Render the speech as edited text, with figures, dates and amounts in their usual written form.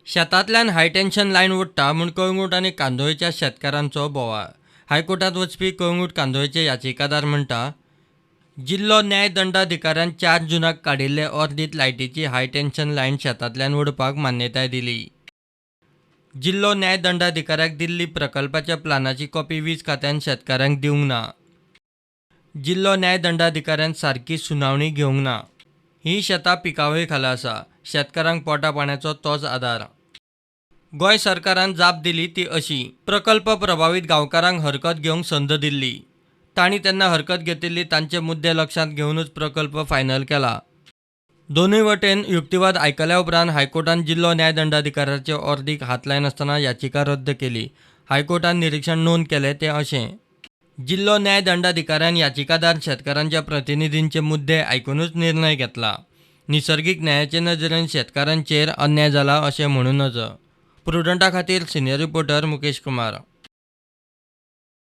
शेतांतल्यान हायटेन्शन lion ओडटा म्हूण कळंगूट आनी कांदोळेच्या शेतकारांचो बोवाळ. हायकोर्टांत वचपी कळंगूट कांदोळेचे याचिकादार म्हणटा, जिल्लो न्यायदंडाधिकाऱ्यान 4 जूनाक काडिल्ले ऑर्दीत लायटीची हायटेन्शन लायन शेतांतल्यान ओडपाक मान्यताय दिली. जिल्लो न्यायदंडाधिकाऱ्याक दिल्ली प्रकल्पाच्या प्लानाची कॉपी वीज खात्यान शेतकाऱ्यांक दिवंक ना. जिल्लो न्यायदंडाधिकाऱ्यान सारकी सुनावणी घेवंक ना. ही शेतां पिकावळी खाला आसा. शेतकारांक पोटा पाण्याचो तोच आदार. गोंय सरकारान जाप दिली ती अशी: प्रकल्प प्रभावीत गांवकारांक हरकत घेवंक संद दिल्ली. तांणी तेन्ना हरकत घेतिल्ली तांचे मुद्दे लक्षांत घेवनूच प्रकल्प फायनल केला. दोनूय वटेन युक्तिवाद आयकल्या उपरांत हायकोर्टान जिल्लो न्यायदंडाधिकाऱ्याचे ऑर्दीक हात लायनासतना याचिका रद्द केली. हायकोर्टान निरीक्षण नोंद केलें तें अशें: जिल्लो न्यायदंडाधिकाऱ्यान याचिकादार शेतकारांच्या प्रतिनिधींचे मुद्दे आयकूनच निर्णय घेतला. निसर्गीक न्यायाचे नदरेन शेतकारांचेर अन्याय जाला अशें म्हणून नज. प्रुडंटा खातीर सिनियर रिपोर्टर मुकेश कुमार.